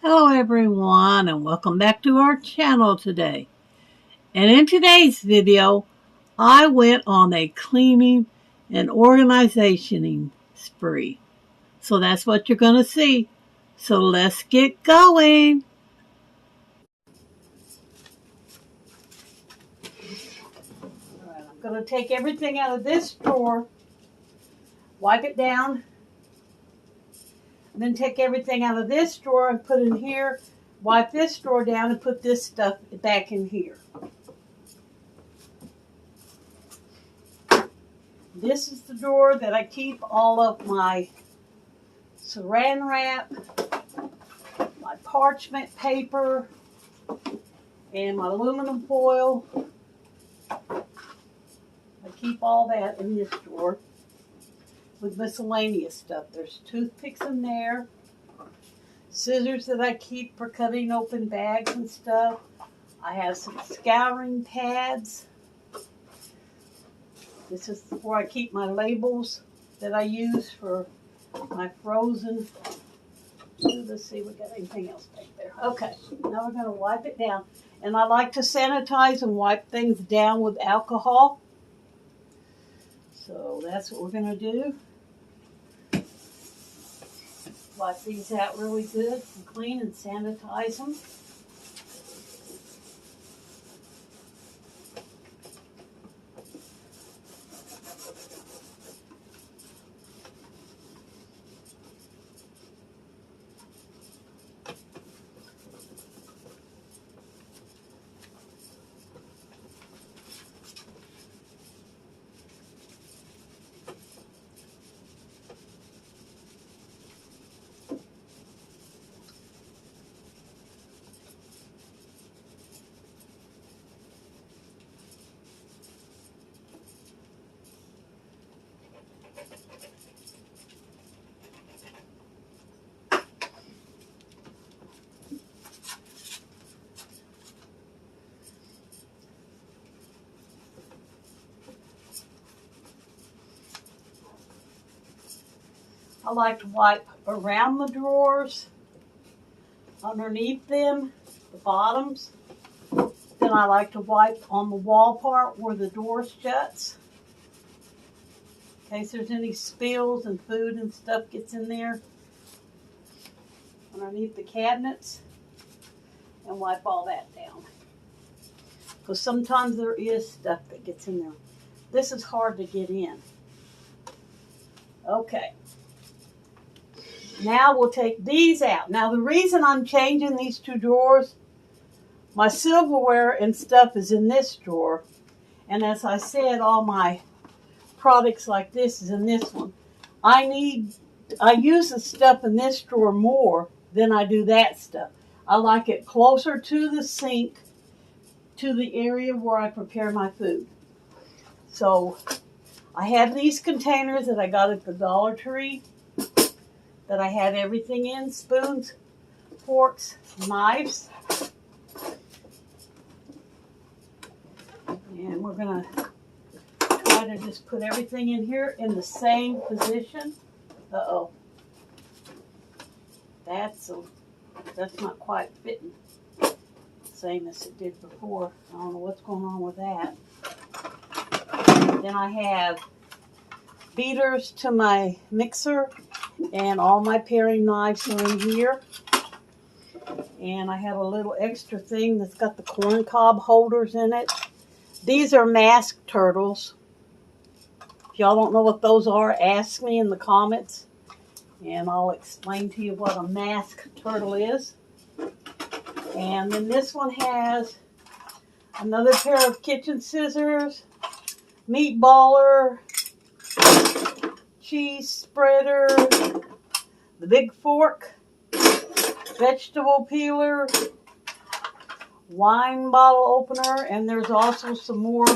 Hello everyone and welcome back to our channel today. And in today's video, I went on a cleaning and organizationing spree. So that's what you're going to see. So let's get going. Alright, I'm going to take everything out of this drawer, wipe it down, and then take everything out of this drawer and put it in here, wipe this drawer down and put this stuff back in here. This is the drawer that I keep all of my saran wrap, my parchment paper, and my aluminum foil. I keep all that in this drawer with miscellaneous stuff. There's toothpicks in there, scissors that I keep for cutting open bags and stuff. I have some scouring pads. This is where I keep my labels that I use for my frozen. Let's see, we got anything else back there. Okay, now we're going to wipe it down. And I like to sanitize and wipe things down with alcohol. So that's what we're going to do. Wipe these out really good and clean and sanitize them. I like to wipe around the drawers, underneath them, the bottoms. Then I like to wipe on the wall part where the door shuts, in case there's any spills and food and stuff gets in there. Underneath the cabinets, and wipe all that down. Because sometimes there is stuff that gets in there. This is hard to get in. Okay. Now we'll take these out. Now the reason I'm changing these two drawers, my silverware and stuff is in this drawer. And as I said, all my products like this is in this one. I use the stuff in this drawer more than I do that stuff. I like it closer to the sink, to the area where I prepare my food. So I have these containers that I got at the Dollar Tree that I have everything in: spoons, forks, knives. And we're going to try to just put everything in here in the same position. Uh-oh. That's not quite fitting. Same as it did before. I don't know what's going on with that. Then I have beaters to my mixer, and all my paring knives are in here. And I have a little extra thing that's got the corn cob holders in it. These are mask turtles. If y'all don't know what those are, ask me in the comments, and I'll explain to you what a mask turtle is. And then this one has another pair of kitchen scissors, meatballer, cheese spreader, the big fork, vegetable peeler, wine bottle opener, and there's also some more.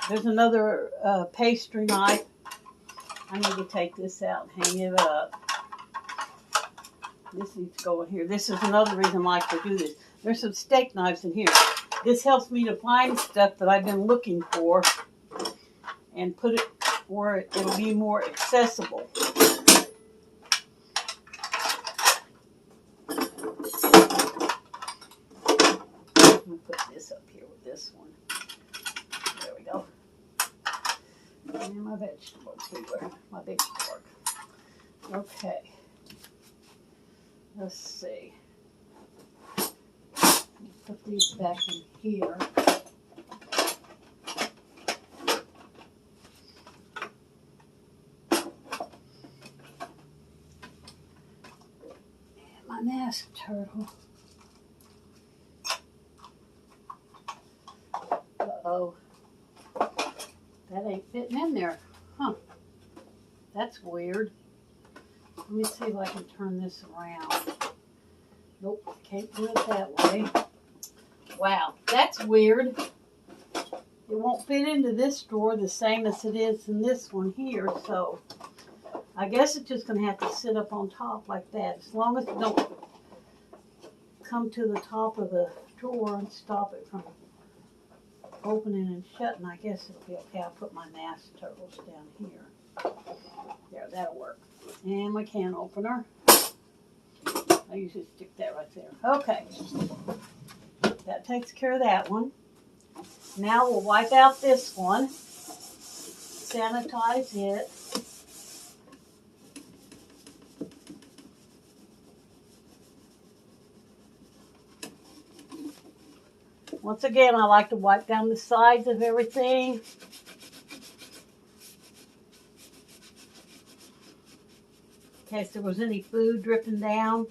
There's another pastry knife. I need to take this out and hang it up. This needs to go in here. This is another reason I like to do this. There's some steak knives in here. This helps me to find stuff that I've been looking for and put it where it'll be more accessible. I'm going to put this up here with this one. There we go. And my vegetable cooler, my big fork. Okay. Let's see. Put these back in here. And my mask turtle. Uh-oh. That ain't fitting in there. Huh. That's weird. Let me see if I can turn this around. Nope, can't do it that way. Wow, that's weird. It won't fit into this drawer the same as it is in this one here, so I guess it's just going to have to sit up on top like that. As long as it don't come to the top of the drawer and stop it from opening and shutting, I guess it'll be okay. I'll put my mask turtles down here. There, that'll work. And my can opener. I usually stick that right there. Okay. That takes care of that one. Now we'll wipe out this one. Sanitize it. Once again, I like to wipe down the sides of everything. In case there was any food dripping down.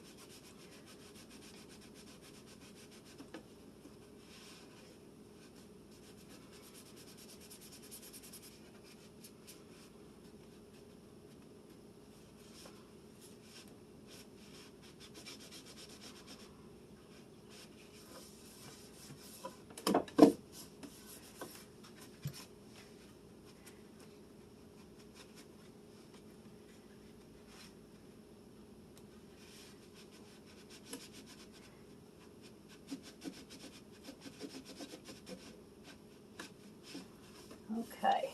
Okay.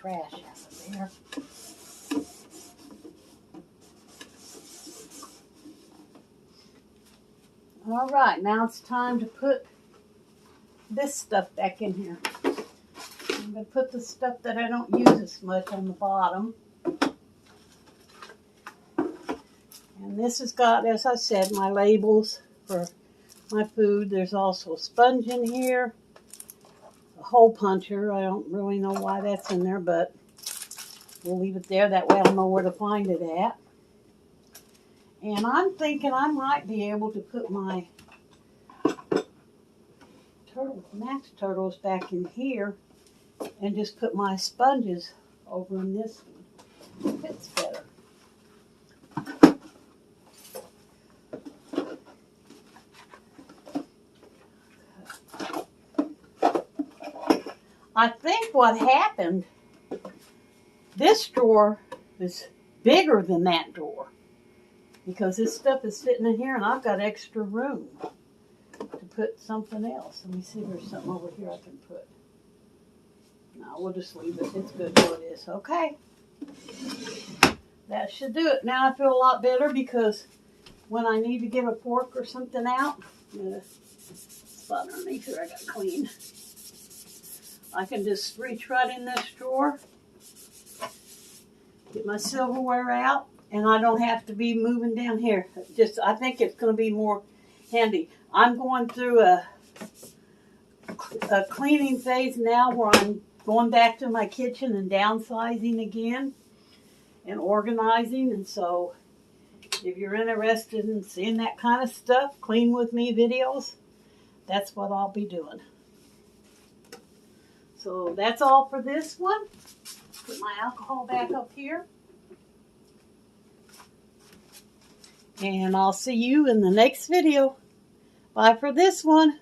Trash out of there. All right, now it's time to put this stuff back in here. I'm going to put the stuff that I don't use as much on the bottom. And this has got, as I said, my labels for my food. There's also a sponge in here. A hole puncher. I don't really know why that's in there, but we'll leave it there. That way I'll know where to find it at. And I'm thinking I might be able to put my max turtles back in here and just put my sponges over in this one. It fits better. I think what happened, this drawer is bigger than that drawer because this stuff is sitting in here and I've got extra room to put something else. Let me see if there's something over here I can put. No, we'll just leave it. It's good where it is. Okay. That should do it. Now I feel a lot better because when I need to get a fork or something out, spot underneath here I got clean. I can just reach right in this drawer, get my silverware out, and I don't have to be moving down here. I think it's going to be more handy. I'm going through a cleaning phase now where I'm going back to my kitchen and downsizing again and organizing. And so if you're interested in seeing that kind of stuff, Clean With Me videos, that's what I'll be doing. So that's all for this one. Put my alcohol back up here. And I'll see you in the next video. Bye for this one.